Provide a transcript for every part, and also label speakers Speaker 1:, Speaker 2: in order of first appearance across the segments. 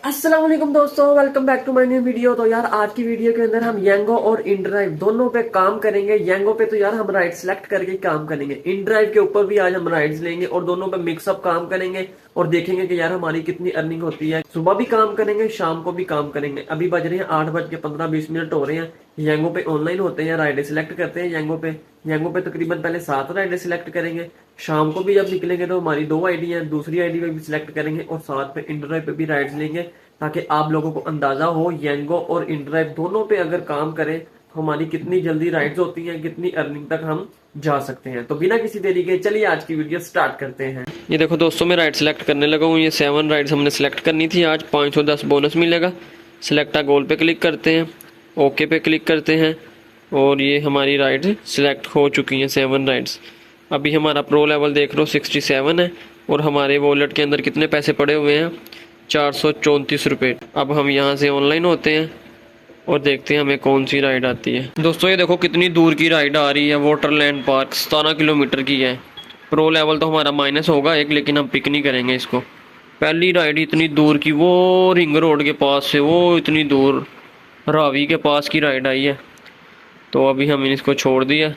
Speaker 1: अस्सलाम वालेकुम दोस्तों, welcome back to my new video. तो यार आज की वीडियो के अंदर हम यंगो और इनड्राइव दोनों पे काम करेंगे। यंगो पे तो यार हम राइड सिलेक्ट करके काम करेंगे, इनड्राइव के ऊपर भी आज हम राइड्स लेंगे और दोनों पे मिक्सअप काम करेंगे और देखेंगे कि यार हमारी कितनी अर्निंग होती है। सुबह भी काम करेंगे, शाम को भी काम करेंगे। अभी बज रहे हैं 8:15-20 हो रहे हैं। यंगो पे ऑनलाइन होते हैं, राइडें सिलेक्ट करते हैं यंगो पे तकरीबन पहले 7 राइडें सिलेक्ट करेंगे। शाम को भी जब निकलेंगे तो हमारी 2 आईडी है, दूसरी आईडी पे भी सिलेक्ट करेंगे और साथ में इनड्राइव पे भी राइड्स लेंगे, ताकि आप लोगों को अंदाजा हो यंगो और इनड्राइव दोनों पे अगर काम करें तो हमारी कितनी जल्दी राइड्स होती हैं, कितनी अर्निंग तक हम जा सकते हैं। तो बिना किसी देरी के चलिए आज की वीडियो स्टार्ट करते हैं। ये देखो दोस्तों, मैं राइड सिलेक्ट करने लगा हूँ। ये 7 राइड्स हमने सिलेक्ट करनी थी। आज 510 बोनस मिलेगा। सिलेक्ट आ गोल पे क्लिक करते हैं, ओके पे क्लिक करते हैं और ये हमारी राइड सिलेक्ट हो चुकी हैं 7 राइड्स। अभी हमारा प्रो लेवल देख लो 67 है और हमारे वॉलेट के अंदर कितने पैसे पड़े हुए हैं, 434 रुपये। अब हम यहाँ से ऑनलाइन होते हैं और देखते हैं हमें कौन सी राइड आती है। दोस्तों ये देखो कितनी दूर की राइड आ रही है, वाटरलैंड पार्क 17 किलोमीटर की है। प्रो लेवल तो हमारा माइनस होगा एक, लेकिन हम पिक नहीं करेंगे इसको। पहली राइड इतनी दूर की, वो रिंग रोड के पास से वो इतनी दूर रावी के पास की राइड आई है, तो अभी हमने इसको छोड़ दिया।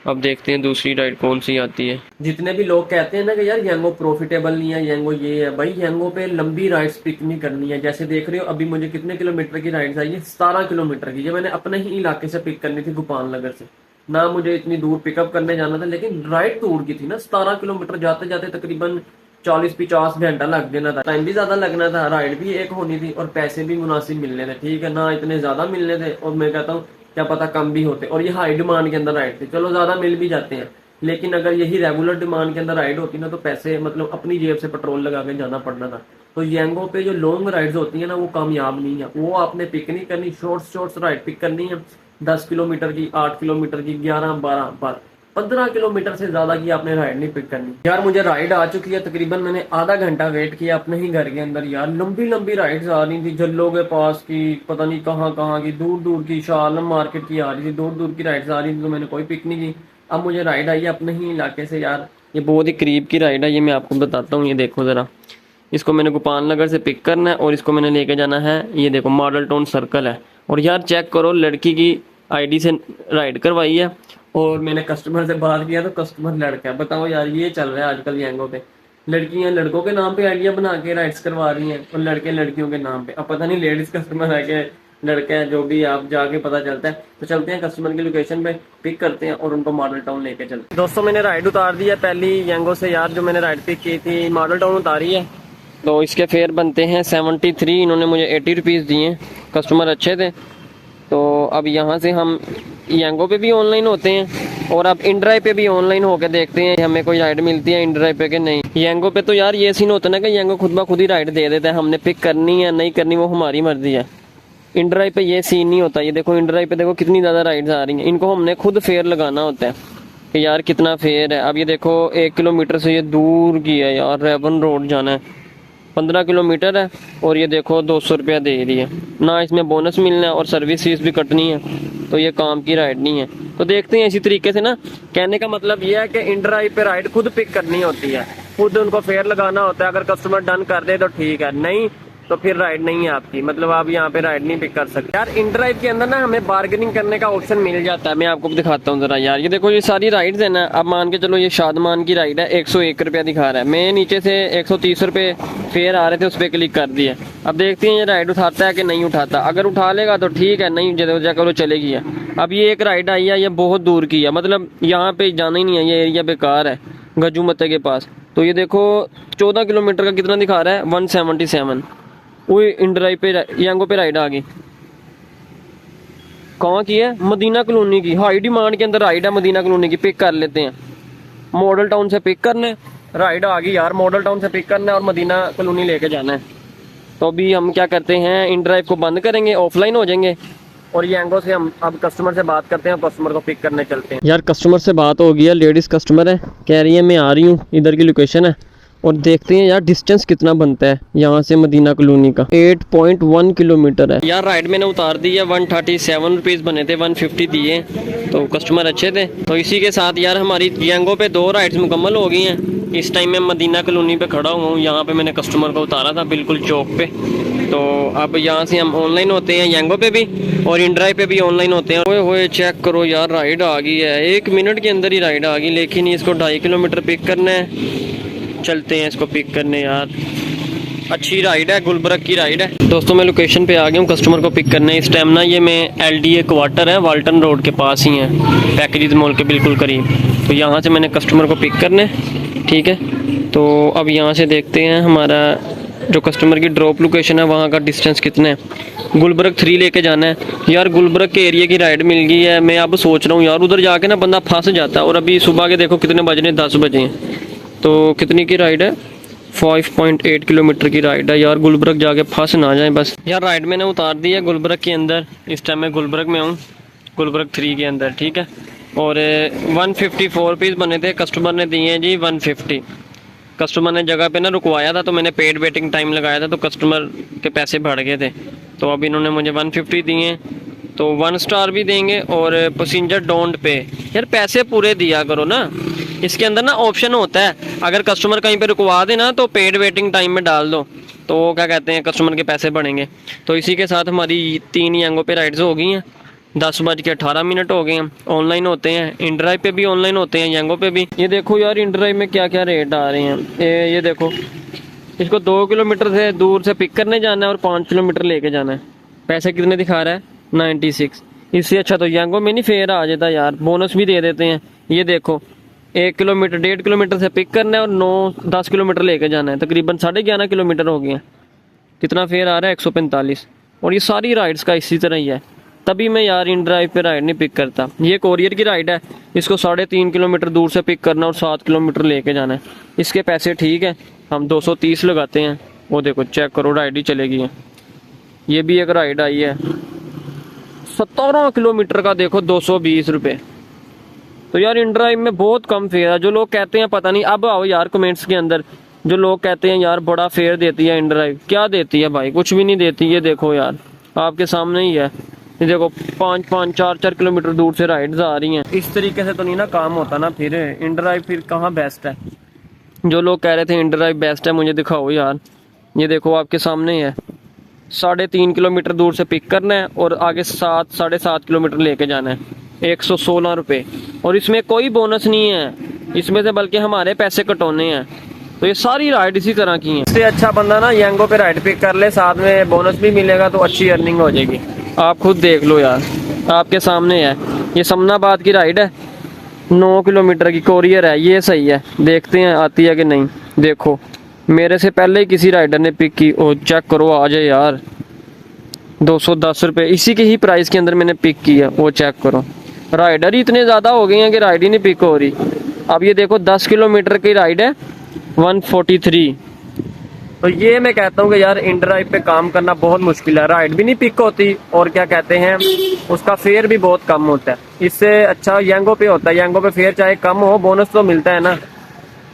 Speaker 1: अब देखते हैं दूसरी राइड कौन सी आती है। जितने भी लोग कहते हैं ना कि यार यंगो प्रॉफिटेबल नहीं है, यंगो ये है, भाई यंगो पे लंबी राइड्स पिक नहीं करनी है। जैसे देख रहे हो अभी मुझे कितने किलोमीटर की राइड्स आई है, 17 किलोमीटर की। ये मैंने अपने ही इलाके से पिक करनी थी, गोपाल नगर से। ना मुझे इतनी दूर पिकअप करने जाना था, लेकिन राइड दूर की थी ना, 17 किलोमीटर जाते जाते तकरीबन 40-50 घंटा लग जाना था। टाइम भी ज्यादा लगना था, राइड भी एक होनी थी और पैसे भी मुनासिब मिलने थे। ठीक है ना, इतने ज्यादा मिलने थे और मैं कहता हूँ क्या पता कम भी होते। और ये हाई डिमांड के अंदर राइड थे, चलो ज्यादा मिल भी जाते हैं, लेकिन अगर यही रेगुलर डिमांड के अंदर राइड होती ना तो पैसे मतलब अपनी जेब से पेट्रोल लगा के जाना पड़ना था। तो यंगो पे जो लॉन्ग राइड्स होती है ना वो कामयाब नहीं है। वो आपने पिक नहीं करनी, शॉर्ट्स राइड पिक करनी है। 10 किलोमीटर की, 8 किलोमीटर की, 11-12 15 किलोमीटर से ज्यादा की आपने राइड नहीं पिक करनी। यार मुझे राइड आ चुकी है, तकरीबन मैंने आधा घंटा वेट किया अपने ही घर के अंदर। यार लंबी लंबी राइड्स आ रही थी, जल्लो के पास की, पता नहीं कहाँ की, दूर दूर की, शालम मार्केट की आ रही थी, दूर दूर की राइड्स आ रही थी, तो मैंने कोई पिक नहीं की। अब मुझे राइड आई है अपने ही इलाके से। यार ये बहुत ही करीब की राइड है, ये मैं आपको बताता हूँ। ये देखो जरा, इसको मैंने गोपाल नगर से पिक करना है और इसको मैंने लेके जाना है। ये देखो मॉडल टाउन सर्कल है और यार चेक करो, लड़की की आईडी से राइड करवाई है और मैंने कस्टमर से बात किया तो कस्टमर लड़का है। बताओ यार, ये चल रहा है आजकल यंगो पे। लड़कियां लड़कों के नाम पे आइडिया बना के राइड्स करवा रही हैं और लड़के लड़कियों के नाम पे। अब पता नहीं लेडीज कस्टमर है कि लड़के हैं, जो भी आप जाके पता चलता है। तो चलते हैं कस्टमर की लोकेशन पे, पिक करते हैं और उनको मॉडल टाउन लेके चलते हैं। दोस्तों मैंने राइड उतार दी है पहली यंगो से। यार जो मैंने राइड पिक की थी मॉडल टाउन उतारी है, तो इसके फेयर बनते हैं 73। इन्होंने मुझे 80 रुपीज़ दिए, कस्टमर अच्छे थे। तो अब यहाँ से हम यंगो पे भी ऑनलाइन होते हैं और अब इनड्राइव पे भी ऑनलाइन होकर देखते हैं हमें कोई राइड मिलती है इनड्राइव पे कि नहीं। यंगो पे तो यार ये सीन होता है ना कि यंगो खुद ब खुद ही राइड दे देता है, हमने पिक करनी है नहीं करनी वो हमारी मर्जी है। इनड्राइव पे ये सीन नहीं होता। ये देखो इनड्राइव पे देखो कितनी ज़्यादा राइड्स आ रही हैं, इनको हमने खुद फेयर लगाना होता है कि यार कितना फेयर है। अब ये देखो 1 किलोमीटर से ये दूर की है यार, रेवन रोड जाना है, 15 किलोमीटर है और ये देखो 200 रुपया दे रही है ना। इसमें बोनस मिलना है और सर्विस फीस भी कटनी है, तो ये काम की राइड नहीं है। तो देखते हैं इसी तरीके से ना। कहने का मतलब ये है कि इनड्राइव पे राइड खुद पिक करनी होती है, खुद उनको फेयर लगाना होता है। अगर कस्टमर डन कर दे तो ठीक है, नहीं तो फिर राइड नहीं है आपकी, मतलब आप यहाँ पे राइड नहीं पिक कर सकते। यार इनड्राइव के अंदर ना हमें बार्गेनिंग करने का ऑप्शन मिल जाता है। मैं आपको दिखाता हूँ जरा। यार ये देखो ये सारी राइड्स है ना। अब मान के चलो ये शादमान की राइड है, 101 रुपया दिखा रहा है, मैं नीचे से 130 रुपये फेयर आ रहे थे उस पर क्लिक कर दिया। अब देखते हैं ये राइड उठाता है कि नहीं उठाता। अगर उठा लेगा तो ठीक है, नहीं जाकर वो चलेगी है। अब ये एक राइड आई है, ये बहुत दूर की है, मतलब यहाँ पे जाना ही नहीं है, ये एरिया बेकार है गजू मत्ते के पास। तो ये देखो 14 किलोमीटर का कितना दिखा रहा है, 177। वो इनड्राइव पे यंगो पे राइड आ गई। कहाँ की है, मदीना कॉलोनी की। हाई डिमांड के अंदर राइड है मदीना कॉलोनी की, पिक कर लेते हैं। मॉडल टाउन से पिक करना है, राइड आ गई यार, मॉडल टाउन से पिक करना है और मदीना कॉलोनी लेके जाना है। तो अभी हम क्या करते हैं, इनड्राइव को बंद करेंगे, ऑफलाइन हो जाएंगे और यंगो से हम अब कस्टमर से बात करते हैं, कस्टमर को पिक करने चलते हैं। यार कस्टमर से बात हो गई है, लेडीज कस्टमर है, कह रही है मैं आ रही हूँ, इधर की लोकेशन है और देखते हैं यार डिस्टेंस कितना बनता है यहाँ से मदीना कॉलोनी का। 8.1 किलोमीटर है यार। राइड मैंने उतार दी है, 137 रुपीज़ बने थे, 150 दिए, तो कस्टमर अच्छे थे। तो इसी के साथ यार हमारी यंगो पे 2 राइड्स मुकम्मल हो गई हैं। इस टाइम मैं मदीना कॉलोनी पे खड़ा हुआ हूँ, यहाँ पे मैंने कस्टमर को उतारा था बिल्कुल चौक पे। तो अब यहाँ से हम ऑनलाइन होते हैं यंगो पे भी और इंड्राइव पे भी ऑनलाइन होते हैं। ओए होए चेक करो यार, राइड आ गई है, 1 मिनट के अंदर ही राइड आ गई। लेकिन इसको 2.5 किलोमीटर पिक करना है, चलते हैं इसको पिक करने यार। अच्छी राइड है, गुलबर्ग की राइड है। दोस्तों मैं लोकेशन पे आ गया हूँ कस्टमर को पिक करने। इस टाइम ना ये मैं LDA क्वार्टर है, वाल्टन रोड के पास ही है, पैकेजेस मॉल के बिल्कुल करीब। तो यहाँ से मैंने कस्टमर को पिक करने, ठीक है। तो अब यहाँ से देखते हैं हमारा जो कस्टमर की ड्रॉप लोकेशन है वहाँ का डिस्टेंस कितना है। गुलबर्ग 3 लेके जाना है यार। गुलबर्ग के एरिया की राइड मिल गई है। मैं अब सोच रहा हूँ यार उधर जाके ना बंदा फंस जाता है। और अभी सुबह के देखो कितने बज रहे हैं, 10 बजे हैं। तो कितनी की राइड है, 5.8 किलोमीटर की राइड है यार। गुलबर्ग जाके फंस ना जाए बस। यार राइड मैंने उतार दी है गुलबर्ग के अंदर। इस टाइम मैं गुलबर्ग में हूँ, गुलबर्ग 3 के अंदर, ठीक है। और 154 रुपीज़ बने थे, कस्टमर ने दिए हैं जी 150। कस्टमर ने जगह पे ना रुकवाया था तो मैंने पेड वेटिंग टाइम लगाया था, तो कस्टमर के पैसे बढ़ गए थे। तो अब इन्होंने मुझे 150 दिए हैं, तो 1 स्टार भी देंगे। और पैसेंजर डोंट पे, यार पैसे पूरे दिया करो ना। इसके अंदर ना ऑप्शन होता है, अगर कस्टमर कहीं पे रुकवा देना तो पेड वेटिंग टाइम में डाल दो, तो क्या कहते हैं कस्टमर के पैसे बढ़ेंगे। तो इसी के साथ हमारी 3 यंगो पे राइड्स हो गई हैं। 10:18 हो गए हैं। ऑनलाइन होते हैं, इंड्राइव पे भी ऑनलाइन होते हैं, यंगो पे भी। ये देखो यार इंड्राइव में क्या क्या रेट आ रहे हैं। ये देखो, इसको 2 किलोमीटर से दूर से पिक करने जाना है और 5 किलोमीटर लेके जाना है। पैसे कितने दिखा रहा है, 96। इससे अच्छा तो यंगो में नहीं फेयर आ जाता यार, बोनस भी दे देते हैं। ये देखो 1 किलोमीटर 1.5 किलोमीटर से पिक करना है और 9-10 किलोमीटर लेके जाना है, तकरीबन 11.5 किलोमीटर हो गए हैं। कितना फेयर आ रहा है, 145। और ये सारी राइड्स का इसी तरह ही है, तभी मैं यार इन ड्राइव पे राइड नहीं पिक करता। ये कोरियर की राइड है, इसको 3.5 किलोमीटर दूर से पिक करना और 7 किलोमीटर लेके जाना है। इसके पैसे ठीक है, हम 230 लगाते हैं। वो देखो चेक करो, राइड ही चलेगी है। ये भी एक राइड आई है 17 किलोमीटर का, देखो 220 रुपये। तो यार इन ड्राइव में बहुत कम फेयर है। जो लोग कहते हैं पता नहीं, अब आओ यार कमेंट्स के अंदर, जो लोग कहते हैं यार बड़ा फेयर देती है इन ड्राइव, क्या देती है भाई, कुछ भी नहीं देती। ये देखो यार आपके सामने ही है, ये देखो 5-5, 4-4 किलोमीटर दूर से राइड्स आ रही हैं। इस तरीके से तो नहीं ना काम होता ना। फिर इन ड्राइव फिर कहाँ बेस्ट है। जो लोग कह रहे थे इन ड्राइव बेस्ट है, मुझे दिखाओ यार। ये देखो आपके सामने ही है, 3.5 किलोमीटर दूर से पिक करना है और आगे 7-7.5 किलोमीटर लेके जाना है, 116 रुपये। और इसमें कोई बोनस नहीं है, इसमें से बल्कि हमारे पैसे कटौने हैं। तो ये सारी राइड इसी तरह की हैं। इससे अच्छा बंदा ना यंगो पे राइड पिक कर ले, साथ में बोनस भी मिलेगा, तो अच्छी अर्निंग हो जाएगी। आप खुद देख लो यार, आपके सामने है। ये समनाबाद की राइड है, 9 किलोमीटर की कोरियर है। ये सही है, देखते हैं आती है कि नहीं। देखो मेरे से पहले ही किसी राइडर ने पिक की। ओ चेक करो, आ जाए यार, 210 रुपये इसी के ही प्राइस के अंदर मैंने पिक की है। वो चेक करो, राइडर ही इतने ज़्यादा हो गए हैं कि राइड ही नहीं पिक हो रही। अब ये देखो 10 किलोमीटर की राइड है, 143। तो ये मैं कहता हूँ कि यार इन ड्राइव पे काम करना बहुत मुश्किल है। राइड भी नहीं पिक होती और क्या कहते हैं उसका फेयर भी बहुत कम होता है। इससे अच्छा यंगो पे होता है, यंगो पे फेयर चाहे कम हो, बोनस तो मिलता है ना।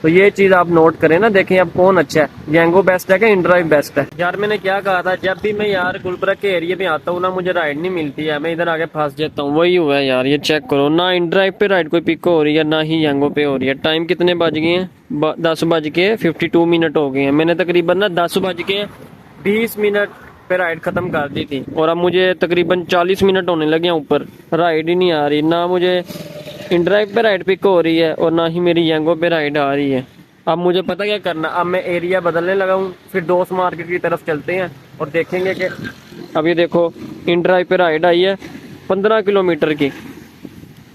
Speaker 1: तो ये चीज़ आप नोट करें ना, देखें अब कौन अच्छा है, यंगो बेस्ट है कि इन ड्राइव बेस्ट है। यार मैंने क्या कहा था, जब भी मैं यार गुलबर्ग के एरिया में आता हूँ ना, मुझे राइड नहीं मिलती है, मैं इधर आके फंस जाता हूँ। वही हुआ है यार, ये चेक करो ना इन ड्राइव पे राइड कोई पिक हो रही है, ना ही यंगो पे हो रही है। टाइम कितने बज गए हैं, 10:52 हो गए हैं। मैंने तकरीबन ना 10:20 पे राइड खत्म कर दी थी और अब मुझे तकरीबन 40 मिनट होने लगे हैं ऊपर, राइड ही नहीं आ रही। ना मुझे इन ड्राइव पे राइड पिक हो रही है और ना ही मेरी यंगो पे राइड आ रही है। अब मुझे पता क्या करना, अब मैं एरिया बदलने लगा हूँ, फिर दोस्त मार्केट की तरफ चलते हैं और देखेंगे कि अब ये देखो इन ड्राइव पे राइड आई है 15 किलोमीटर की,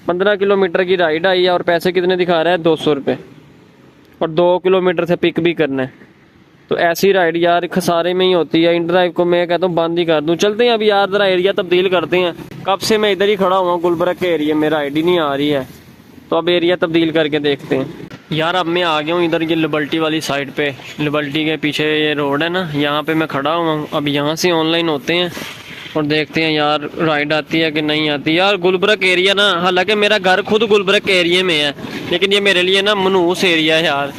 Speaker 1: 15 किलोमीटर की राइड आई है और पैसे कितने दिखा रहा है, 200 रुपये। और 2 किलोमीटर से पिक भी करना है। तो ऐसी राइड यार खसारे में ही होती है। इन ड्राइव को मैं कहता हूँ बंद ही कर दूँ। चलते हैं अभी यार, जरा एरिया तब्दील करते हैं। कब से मैं इधर ही खड़ा हुआ हूँ गुलबर्ग के एरिया में, राइड ही नहीं आ रही है। तो अब एरिया तब्दील करके देखते हैं यार। अब मैं आ गया हूँ इधर, ये लिबर्टी वाली साइड पे, लिबर्टी के पीछे ये रोड है ना, यहाँ पे मैं खड़ा हुआ हूँ। अब यहाँ से ऑनलाइन होते हैं और देखते हैं यार राइड आती है कि नहीं आती। यार गुलबर्ग एरिया ना, हालांकि मेरा घर खुद गुलबर्ग के एरिया में है, लेकिन ये मेरे लिए ना मनहूस एरिया है यार।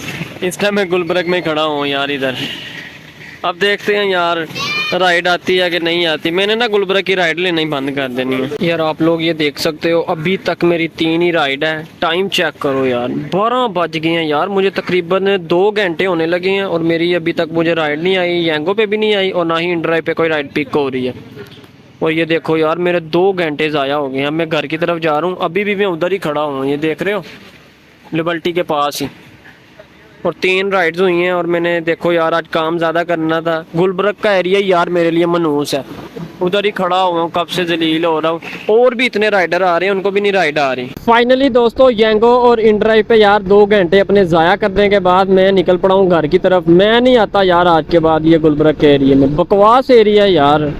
Speaker 1: इस टाइम मैं गुलबर्ग में खड़ा हूँ यार इधर। अब देखते हैं यार राइड आती है कि नहीं आती। मैंने ना गुलबर्ग की राइड लेना ही बंद कर देनी है यार। आप लोग ये देख सकते हो अभी तक मेरी 3 ही राइड है। टाइम चेक करो यार, 12 बज गए हैं यार। मुझे तकरीबन 2 घंटे होने लगे हैं और मेरी अभी तक मुझे राइड नहीं आई, यंगो पे भी नहीं आई और ना ही इंड्राइव पे कोई राइड पिक हो रही है। और ये देखो यार मेरे 2 घंटे ज़ाया हो गए हैं। मैं घर की तरफ जा रहा हूँ, अभी भी मैं उधर ही खड़ा हूँ, ये देख रहे हो, लिबर्टी के पास ही। और 3 राइड्स हुई हैं और मैंने देखो यार आज काम ज़्यादा करना था। गुलबर्ग का एरिया यार मेरे लिए मनहूस है, उधर ही खड़ा हुआ हूँ, कब से जलील हो रहा हूँ। और भी इतने राइडर आ रहे हैं, उनको भी नहीं राइड आ रही। फाइनली दोस्तों यंगो और इंड्राइव पे यार 2 घंटे अपने ज़ाया करने के बाद मैं निकल पड़ा हूँ घर की तरफ। मैं नहीं आता यार आज के बाद ये गुलबर्ग के एरिया में, बकवास एरिया है यार।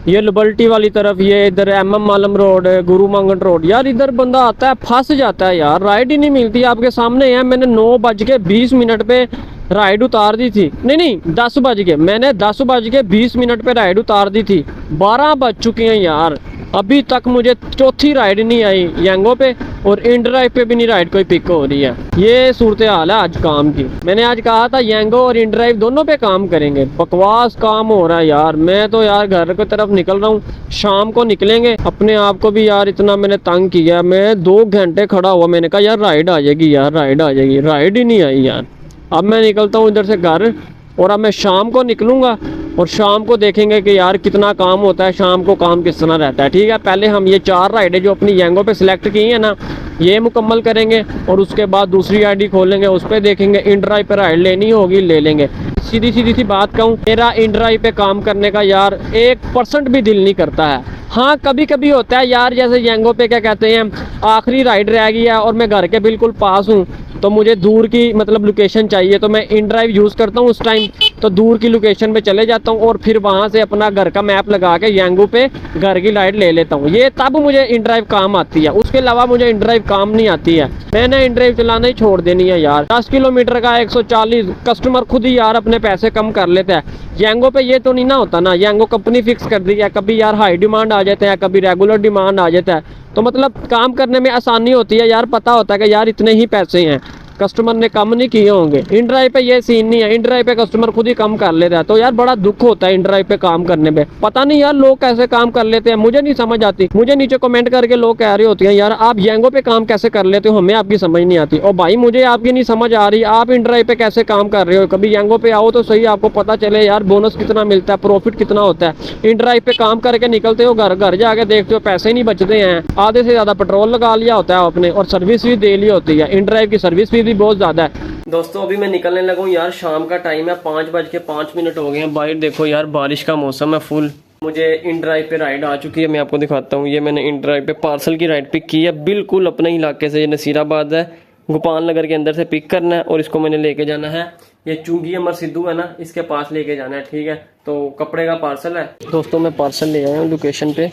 Speaker 1: ये लिबर्टी वाली तरफ, ये इधर MM मालम रोड, गुरु मंगन रोड, यार इधर बंदा आता है फंस जाता है यार। राइड ही नहीं मिलती। आपके सामने है, मैंने 9:20 पे राइड उतार दी थी। नहीं 10 बज के, मैंने 10:20 पे राइड उतार दी थी। 12 बज चुके हैं यार, अभी तक मुझे चौथी राइड नहीं आई यंगो पे और इंड्राइव पे भी नहीं राइड कोई पिक हो रही है। ये सूरत हाल है आज काम की। मैंने आज कहा था यंगो और इंड्राइव दोनों पे काम करेंगे, बकवास काम हो रहा है यार। मैं तो यार घर की तरफ निकल रहा हूँ, शाम को निकलेंगे। अपने आप को भी यार इतना मैंने तंग किया, मैं 2 घंटे खड़ा हुआ, मैंने कहा यार राइड आ जाएगी यार, राइड आ जाएगी, राइड ही नहीं आई यार। अब मैं निकलता हूँ इधर से घर और अब मैं शाम को निकलूँगा और शाम को देखेंगे कि यार कितना काम होता है, शाम को काम किस तरह रहता है। ठीक है, पहले हम ये 4 राइडें जो अपनी यंगो पे सिलेक्ट की हैं ना, ये मुकम्मल करेंगे और उसके बाद दूसरी आईडी खोलेंगे, उस पर देखेंगे। इंड्राइव पे राइड लेनी होगी ले लेंगे। सीधी सी बात कहूँ, मेरा इंड्राइव पे काम करने का यार 1% भी दिल नहीं करता है। हाँ कभी कभी होता है यार, जैसे यंगो पे क्या कहते हैं, आखिरी राइड रह गई है और मैं घर के बिल्कुल पास हूँ तो मुझे दूर की मतलब लोकेशन चाहिए, तो मैं इंड्राइव यूज़ करता हूँ उस टाइम। तो दूर की लोकेशन पे चले जाता हूँ और फिर वहाँ से अपना घर का मैप लगा के यंगो पे घर की राइड ले लेता हूँ। ये तब मुझे इंड्राइव काम आती है, उसके अलावा मुझे इंड्राइव काम नहीं आती है। मैंने इंड्राइव चलाना ही छोड़ देनी है यार। 10 किलोमीटर का 140, कस्टमर खुद ही यार अपने पैसे कम कर लेते हैं। यंगो पे ये तो नहीं ना होता ना, यंगो कंपनी फिक्स कर दी है, कभी यार हाई डिमांड आ जाते हैं, कभी रेगुलर डिमांड आ जाता है, तो मतलब काम करने में आसानी होती है यार। पता होता है कि यार इतने ही पैसे हैं, कस्टमर ने कम नहीं किए होंगे। इंड्राइव पे ये सीन नहीं है, इंड्राइव पे कस्टमर खुद ही कम कर लेता है, तो यार बड़ा दुख होता है इंड्राइव पे काम करने पे। पता नहीं यार लोग कैसे काम कर लेते हैं, मुझे नहीं समझ आती। मुझे नीचे कमेंट करके लोग कह रहे होते हैं यार आप यंगो पे काम कैसे कर लेते हो, हमें आपकी समझ नहीं आती। और भाई मुझे आपकी नहीं समझ आ रही, आप इंड्राइव पे कैसे काम कर रहे हो। कभी यंगो पे आओ तो सही, आपको पता चले यार बोनस कितना मिलता है, प्रॉफिट कितना होता है। इंड्राइव पे काम करके निकलते हो, घर जाके देखते हो पैसे नहीं बचते हैं, आधे से ज़्यादा पेट्रोल लगा लिया होता है आपने और सर्विस भी दे ली होती है। इंड्राइव की सर्विस फीस भी बहुत ज़्यादा है। दोस्तों अभी मैं निकलने लगा हूँ यार, शाम का टाइम है, 5:05 हो गए हैं। बाहर देखो यार बारिश का मौसम है फुल। मुझे इंड्राइव पे राइड आ चुकी है, मैं आपको दिखाता हूँ। ये मैंने इंड्राइव पे पार्सल की राइड पिक की है, बिल्कुल अपने इलाके से। ये नसीराबाद है, गोपाल नगर के अंदर से पिक करना है और इसको मैंने लेके जाना है। ये चुंगी अमर सिद्धू है ना, इसके पास लेके जाना है। ठीक है, तो कपड़े का पार्सल है दोस्तों। मैं पार्सल ले आया हूँ लोकेशन पे,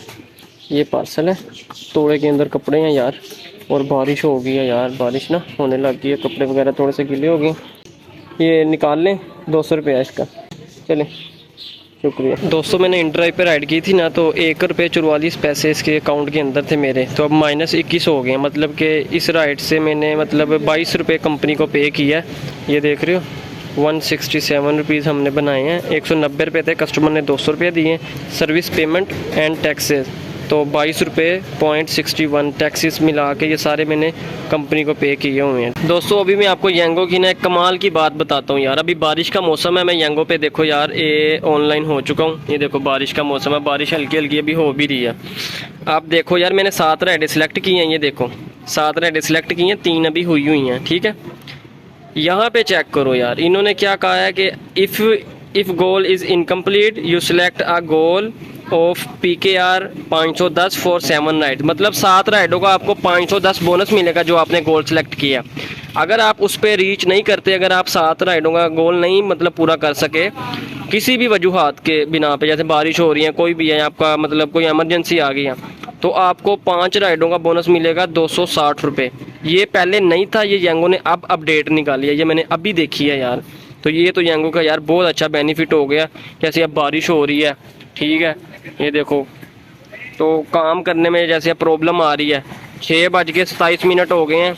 Speaker 1: ये पार्सल है। तोड़े के अंदर कपड़े हैं यार, और बारिश हो गई है यार, बारिश ना होने लग गई है, कपड़े वगैरह थोड़े से गीले हो गए। ये निकाल लें, 200 रुपये है इसका। चलें, शुक्रिया दोस्तों। मैंने इंड्राइव पे राइड की थी ना, तो 1 रुपये 44 इसके अकाउंट के अंदर थे मेरे, तो अब -21 हो गए। मतलब कि इस राइड से मैंने मतलब 22 रुपये कंपनी को पे किया है। ये देख रहे हो 167 रुपीज़ हमने बनाए हैं। 190 रुपये थे, कस्टमर ने 200 रुपये दिए। सर्विस पेमेंट एंड टैक्सेस तो 22.61 टैक्सेस मिला के ये सारे मैंने कंपनी को पे किए हुए हैं। दोस्तों अभी मैं आपको यंगो की ना एक कमाल की बात बताता हूँ यार। अभी बारिश का मौसम है, मैं यंगो पे देखो यार ये ऑनलाइन हो चुका हूँ। ये देखो बारिश का मौसम है, बारिश हल्की हल्की अभी हो भी रही है। आप देखो यार मैंने 7 राइडें सिलेक्ट की हैं। ये देखो 7 राइडें सिलेक्ट की हैं, 3 अभी हुई हैं। ठीक है, यहाँ पे चेक करो यार, इन्होंने क्या कहा है कि if goal is incomplete you select a goal of PKR 510 for 7 ride. मतलब 7 राइडों का आपको 510 बोनस मिलेगा जो आपने गोल सेलेक्ट किया। अगर आप उस पर रीच नहीं करते, अगर आप 7 राइडों का गोल नहीं मतलब पूरा कर सके किसी भी वजूहात के बिना पे, जैसे बारिश हो रही है, कोई भी है आपका मतलब कोई इमरजेंसी आ गई है, तो आपको 5 राइडों का बोनस मिलेगा 260 रुपये। ये पहले नहीं था, ये यंगो ने अब अपडेट निकाली है, ये मैंने अभी देखी है यार। तो ये तो यंगो का यार बहुत अच्छा बेनिफिट हो गया। जैसे अब बारिश हो रही है, ठीक है, ये देखो तो काम करने में जैसे प्रॉब्लम आ रही है। 6:27 हो गए हैं,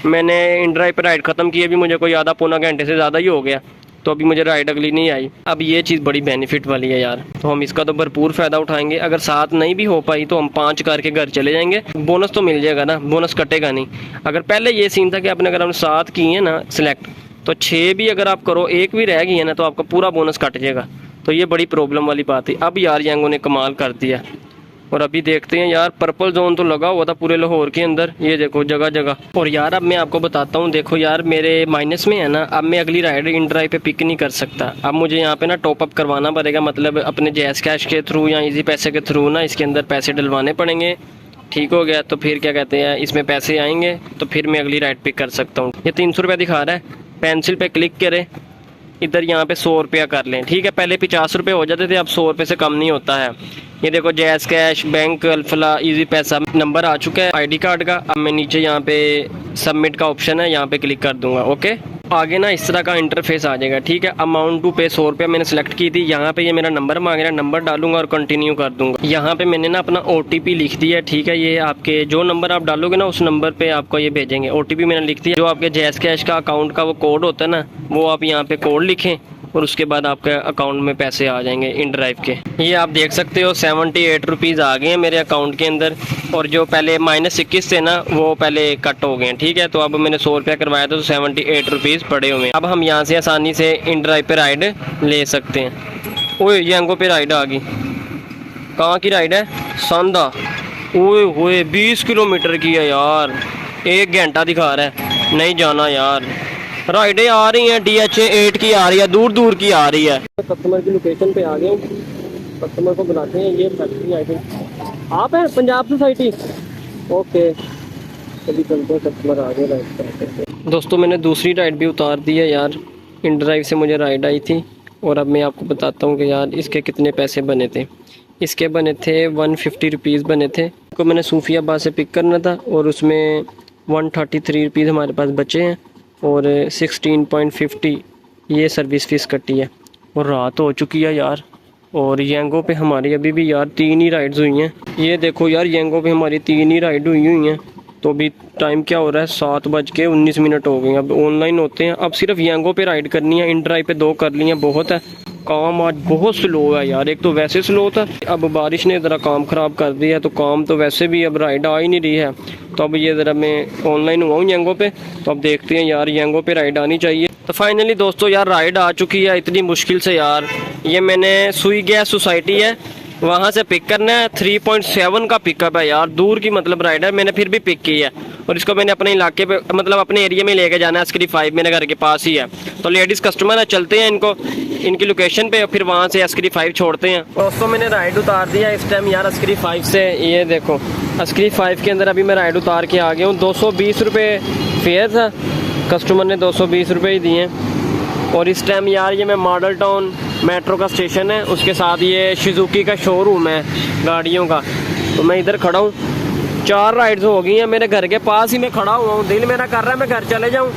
Speaker 2: मैंने InDrive पर राइड ख़त्म की, अभी मुझे कोई आधा पौना घंटे से ज़्यादा ही हो गया, तो अभी मुझे राइड अगली नहीं आई। अब ये चीज़ बड़ी बेनिफिट वाली है यार, तो हम इसका तो भरपूर फ़ायदा उठाएंगे। अगर 7 नहीं भी हो पाई तो हम 5 करके घर चले जाएंगे, बोनस तो मिल जाएगा ना, बोनस कटेगा नहीं। अगर पहले ये सीन था कि आपने अगर हम 7 किए ना सिलेक्ट, तो 6 भी अगर आप करो, 1 भी रह गई है ना, तो आपका पूरा बोनस कट जाएगा। तो ये बड़ी प्रॉब्लम वाली बात है। अब यार यांगो ने कमाल कर दिया। और अभी देखते हैं यार, पर्पल जोन तो लगा हुआ था पूरे लाहौर के अंदर, ये देखो जगह जगह। और यार अब मैं आपको बताता हूँ, देखो यार मेरे माइनस में है ना, अब मैं अगली राइड InDrive पे पिक नहीं कर सकता। अब मुझे यहाँ पे ना टॉप अप करवाना पड़ेगा, मतलब अपने जैस कैश के थ्रू या इजी पैसे के थ्रू ना इसके अंदर पैसे डलवाने पड़ेंगे। ठीक हो गया तो फिर क्या कहते हैं, इसमें पैसे आएंगे तो फिर मैं अगली राइड पिक कर सकता हूँ। ये 300 रुपये दिखा रहा है, पेंसिल पे क्लिक करें, इधर यहाँ पे 100 रुपया कर लें। ठीक है, पहले 50 रुपये हो जाते थे, अब 100 रुपये से कम नहीं होता है। ये देखो जैस कैश, बैंक, अल्फला, इजी पैसा नंबर आ चुका है ID कार्ड का। अब मैं नीचे यहाँ पे सबमिट का ऑप्शन है, यहाँ पे क्लिक कर दूंगा। ओके, आगे ना इस तरह का इंटरफेस आ जाएगा। ठीक है, अमाउंट टू पे 100 रुपया मैंने सेलेक्ट की थी, यहाँ पे ये मेरा नंबर मांग रहा है, नंबर डालूंगा और कंटिन्यू कर दूंगा। यहाँ पे मैंने ना अपना OTP लिख दिया है। ठीक है, ये आपके जो नंबर आप डालोगे ना उस नंबर पे आपको ये भेजेंगे। OTP मैंने लिख दिया। जो आपके जैस कैश का अकाउंट का वो कोड होता है ना, वो आप यहाँ पे कोड लिखें और उसके बाद आपके अकाउंट में पैसे आ जाएंगे InDrive के। ये आप देख सकते हो 78 रुपीज़ आ गए हैं मेरे अकाउंट के अंदर, और जो पहले -21 थे ना वो पहले कट हो गए हैं। ठीक है, तो अब मैंने 100 रुपया करवाया था, तो 78 रुपीज़ पड़े हुए हैं। अब हम यहाँ से आसानी से InDrive पे राइड ले सकते हैं। ओए यांगो पे राइड आ गई। कहाँ की राइड है? सांदा। ओए होए 20 किलोमीटर की है यार, 1 घंटा दिखा रहा है, नहीं जाना यार। राइडें आ रही हैं, DHA 8 की आ रही है, दूर दूर की आ रही है। कस्टमर की लोकेशन पे आ गए, कस्टमर को बुलाते हैं। ये फैक्ट्री आई थिंक आप हैं, पंजाब सोसाइटी। ओके, अभी चलते हैं, कस्टमर आ गए राइड। दोस्तों मैंने दूसरी राइड भी उतार दी है यार, InDrive से मुझे राइड आई थी। और अब मैं आपको बताता हूँ कि यार इसके कितने पैसे बने थे। इसके बने थे 150 रुपीज़ बने थे। को मैंने सूफियाबाद से पिक करना था और उसमें 133 रुपीज़ हमारे पास बचे हैं और 16.50 ये सर्विस फ़ीस कटी है। और रात हो चुकी है यार, और यांगो पे हमारी अभी भी यार 3 ही राइड्स हुई हैं। ये देखो यार, यांगो पे हमारी 3 ही राइड हुई हैं। तो अभी टाइम क्या हो रहा है, 7:19 हो गए। अब ऑनलाइन होते हैं, अब सिर्फ यांगो पे राइड करनी है। InDrive पे 2 कर ली हैं, बहुत है। काम आज बहुत स्लो है यार, एक तो वैसे स्लो था, अब बारिश ने ज़रा काम ख़राब कर दिया है, तो काम तो वैसे भी अब राइड आ ही नहीं रही है। तो अब ये ज़रा मैं ऑनलाइन हुआ हूँ यांगो पे, तो अब देखते हैं यार यांगो पे राइड आनी चाहिए। तो फाइनली दोस्तों यार राइड आ चुकी है, इतनी मुश्किल से यार। ये मैंने सुई गैस सोसाइटी है वहाँ से पिक करना है, 3.7 का पिकअप है यार, दूर की मतलब राइड है, मैंने फिर भी पिक की है। और इसको मैंने अपने इलाके पे मतलब अपने एरिया में लेके जाना है, अस्करी 5 मेरे घर के पास ही है। तो लेडीज़ कस्टमर है, चलते हैं इनको इनकी लोकेशन पे, फिर वहाँ से अस्करी 5 छोड़ते हैं। दोस्तों मैंने राइड उतार दिया इस टाइम यार अस्करी 5 से। ये देखो अस्करी 5 के अंदर अभी मैं राइड उतार के आ गया हूँ। 220 रुपये फेयर था, कस्टमर ने 220 रुपये ही दिए। और इस टाइम यार ये मैं मॉडल टाउन मेट्रो का स्टेशन है, उसके साथ ये शिजुकी का शोरूम है गाड़ियों का, तो मैं इधर खड़ा हूँ। 4 राइड्स हो गई हैं, मेरे घर के पास ही मैं खड़ा हुआ हूँ। दिल मेरा कर रहा है मैं घर चले जाऊँ,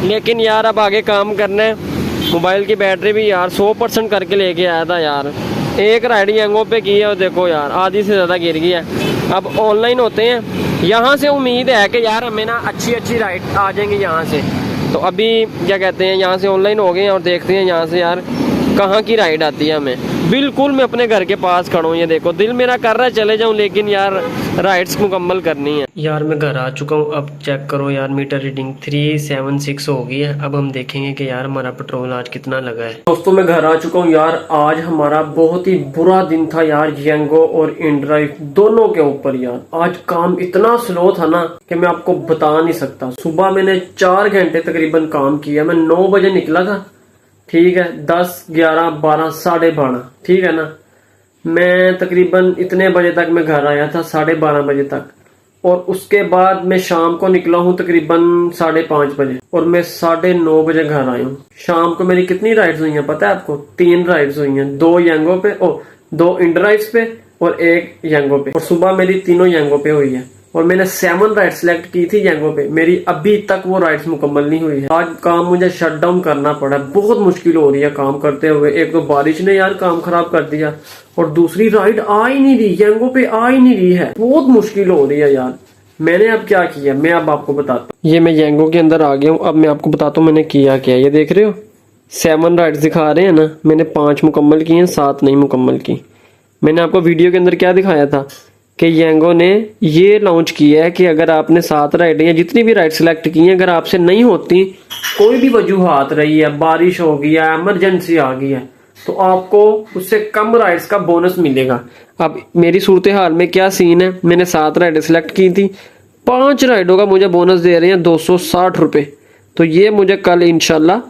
Speaker 2: लेकिन यार अब आगे काम करना है। मोबाइल की बैटरी भी यार 100% करके लेके आया था यार। एक राइड यांगो पे की है और देखो यार आधी से ज़्यादा गिर गई है। अब ऑनलाइन होते हैं, यहाँ से उम्मीद है कि यार हमें ना अच्छी राइड आ जाएंगी यहाँ से। तो अभी क्या कहते हैं, यहाँ से ऑनलाइन हो गए हैं और देखते हैं यहाँ से यार कहाँ की राइड आती है हमें। बिल्कुल मैं अपने घर के पास खड़ा हूँ, ये देखो दिल मेरा कर रहा है चले जाऊँ, लेकिन यार राइड्स मुकम्मल करनी है। यार मैं घर आ चुका हूँ, अब चेक करो यार मीटर रीडिंग 376 हो गई है। अब हम देखेंगे कि यार हमारा पेट्रोल आज कितना लगा है। दोस्तों मैं घर आ चुका हूँ यार, आज हमारा बहुत ही बुरा दिन था यार, यांगो और InDrive दोनों के ऊपर यार। आज काम इतना स्लो था ना कि मैं आपको बता नहीं सकता। सुबह मैंने 4 घंटे तकरीबन काम किया, मैं 9 बजे निकला था, ठीक है, 10, 11, 12, 12:30, ठीक है ना। मैं तकरीबन इतने बजे तक मैं घर आया था, 12:30 बजे तक। और उसके बाद मैं शाम को निकला हूँ तकरीबन 5:30 बजे, और मैं 9:30 बजे घर आया हूँ। शाम को मेरी कितनी राइड्स हुई हैं पता है आपको? 3 राइड्स हुई हैं, 2 यांगो पे, 2 InDrive पे और 1 यांगो पे। और सुबह मेरी तीनों यांगो पे हुई है, और मैंने 7 राइड सेलेक्ट की थी यांगो पे, मेरी अभी तक वो राइड्स मुकम्मल नहीं हुई है। आज काम मुझे शट डाउन करना पड़ा, बहुत मुश्किल हो रही है काम करते हुए। एक तो बारिश ने यार काम खराब कर दिया, और दूसरी राइड आ ही नहीं रही, यांगो पे आ ही नहीं रही है, बहुत मुश्किल हो रही है यार।
Speaker 1: मैंने अब क्या किया मैं अब आपको बताता हूँ।
Speaker 2: ये मैं येंगो के अंदर आ गया हूँ। अब मैं आपको बताता हूँ मैंने किया क्या। ये देख रहे हो 7 राइड्स दिखा रहे हैं ना, मैंने 5 मुकम्मल की हैं, 7 नहीं मुकम्मल की। मैंने आपको वीडियो के अंदर क्या दिखाया था कि येंगो ने ये लॉन्च किया है कि अगर आपने 7 राइडें या जितनी भी राइड सेलेक्ट की हैं, अगर आपसे नहीं होती, कोई भी वजूहात रही है, बारिश हो गई है, इमरजेंसी आ गई है, तो आपको उससे कम राइड्स का बोनस मिलेगा। अब मेरी सूरत हाल में क्या सीन है, मैंने 7 राइडें सेलेक्ट की थी, 5 राइडों का मुझे बोनस दे रहे हैं 260 रुपये। तो ये मुझे कल इंशाल्लाह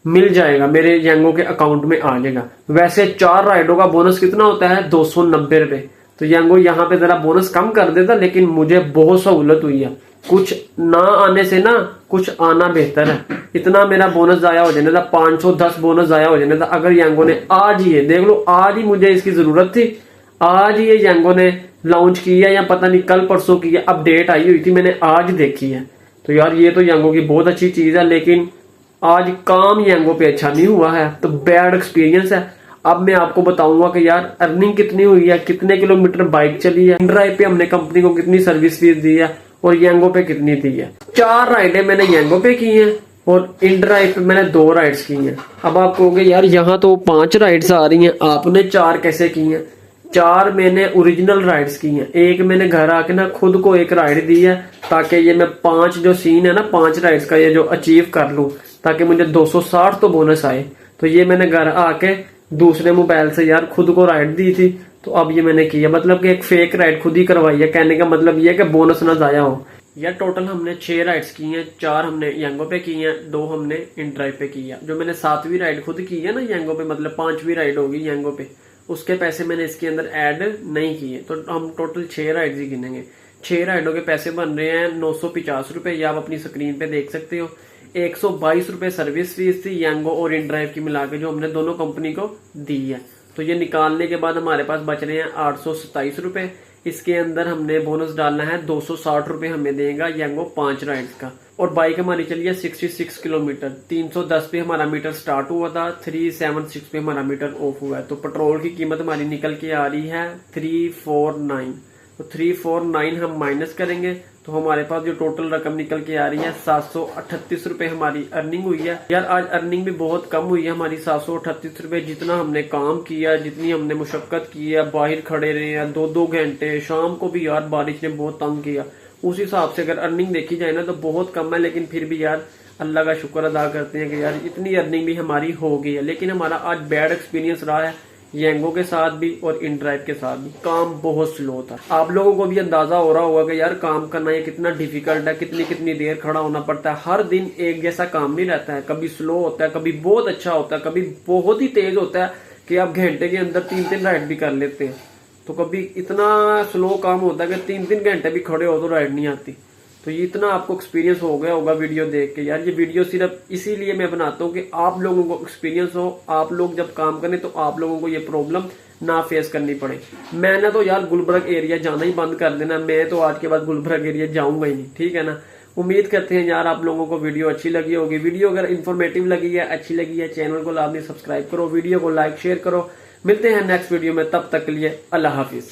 Speaker 1: मिल जाएगा, मेरे येंगो के अकाउंट में आ जाएगा। वैसे 4 राइडों का बोनस कितना होता है 290 रुपए। तो येंगो यहाँ पे जरा बोनस कम कर देता, लेकिन मुझे बहुत सहूलत हुई है। कुछ ना आने से ना कुछ आना बेहतर है। इतना मेरा बोनस जाया हो जाने था, 510 बोनस जाया हो जाने था अगर येंगो ने आज ही, देख लो आज ही मुझे इसकी जरूरत थी, आज ही ये येंगो ने लॉन्च किया या पता नहीं कल परसों की अपडेट आई हुई थी, मैंने आज देखी है। तो यार ये तो येंगो की बहुत अच्छी चीज है, लेकिन आज काम येंगो पे अच्छा नहीं हुआ है, तो बैड एक्सपीरियंस है। अब मैं आपको बताऊंगा कि यार अर्निंग कितनी हुई है, कितने किलोमीटर बाइक चली है, ड्राइव पे हमने कंपनी को कितनी सर्विस फीस दी है और येंगो पे कितनी दी है। 4 राइडें मैंने येंगो पे की हैं और इन ड्राइव पे मैंने 2 राइड्स की हैं। अब आप कहोगे यार यहाँ तो 5 राइड्स आ रही हैं, आपने 4 कैसे की हैं? 4 मैंने ओरिजिनल राइड्स की हैं, एक मैंने घर आके ना खुद को एक राइड दी है, ताकि ये मैं 5 जो सीन है ना 5 राइड्स का ये जो अचीव कर लूं, ताकि मुझे 260 तो बोनस आए। तो ये मैंने घर आके दूसरे मोबाइल से यार खुद को राइड दी थी, तो अब ये मैंने किया, मतलब कि एक फेक राइड खुद ही करवाई है। कहने का मतलब ये है कि बोनस ना जाया हो। यार टोटल हमने 6 राइड्स की हैं, 4 हमने येंगो पे की हैं, 2 हमने इन ड्राइव पे की है। जो मैंने 7वीं राइड खुद की है ना येंगो पे, मतलब 5वीं राइड होगी येंगो पे, उसके पैसे मैंने इसके अंदर ऐड नहीं किए। तो हम टोटल 6 राइड्स ही गिनेंगे। 6 राइडों के पैसे बन रहे हैं 950 रुपए, ये आप अपनी स्क्रीन पे देख सकते हो। 122 रुपए सर्विस फीस थी येंगो और इन ड्राइव की मिला के, जो हमने दोनों कंपनी को दी है। तो ये निकालने के बाद हमारे पास बच रहे हैं 827 रुपए। इसके अंदर हमने बोनस डालना है 260 रुपए हमें देगा येंगो 5 राइड्स का। और बाइक हमारी चली है 66 किलोमीटर, 310 पे हमारा मीटर स्टार्ट हुआ था, 376 पे हमारा मीटर ऑफ हुआ है। तो पेट्रोल की कीमत हमारी निकल के आ रही है 349। तो 349 हम माइनस करेंगे तो हमारे पास जो टोटल रकम निकल के आ रही है 738 रुपए हमारी अर्निंग हुई है। यार आज अर्निंग भी बहुत कम हुई है हमारी, 738 रुपए। जितना हमने काम किया, जितनी हमने मुशक्कत की है, बाहर खड़े रहे हैं 2-2 घंटे, शाम को भी यार बारिश ने बहुत तंग किया, उस हिसाब से अगर अर्निंग देखी जाए ना तो बहुत कम है। लेकिन फिर भी यार अल्लाह का शुक्र अदा करते हैं कि यार इतनी अर्निंग भी हमारी हो गई है। लेकिन हमारा आज बैड एक्सपीरियंस रहा है येंगो के साथ भी और इन ड्राइव के साथ भी। काम बहुत स्लो था। आप लोगों को भी अंदाजा हो रहा होगा कि यार काम करना ये कितना डिफिकल्ट है, कितनी कितनी देर खड़ा होना पड़ता है। हर दिन एक जैसा काम नहीं रहता है, कभी स्लो होता है, कभी बहुत अच्छा होता है, कभी बहुत ही तेज होता है कि आप घंटे के अंदर 3-3 राइड भी कर लेते हैं। तो कभी इतना स्लो काम होता है कि 3-3 घंटे भी खड़े हो तो राइड नहीं आती। तो ये इतना आपको एक्सपीरियंस हो गया होगा वीडियो देख के। यार ये वीडियो सिर्फ इसीलिए मैं बनाता हूँ कि आप लोगों को एक्सपीरियंस हो, आप लोग जब काम करें तो आप लोगों को ये प्रॉब्लम ना फेस करनी पड़े। मैंने तो यार गुलबर्ग एरिया जाना ही बंद कर देना, मैं तो आज के बाद गुलबर्ग एरिया जाऊंगा ही नहीं, ठीक है ना। उम्मीद करते हैं यार आप लोगों को वीडियो अच्छी लगी होगी। वीडियो अगर इन्फॉर्मेटिव लगी है, अच्छी लगी है, चैनल को लाजमी सब्सक्राइब करो, वीडियो को लाइक शेयर करो। मिलते हैं नेक्स्ट वीडियो में, तब तक के लिए अल्लाह हाफिज।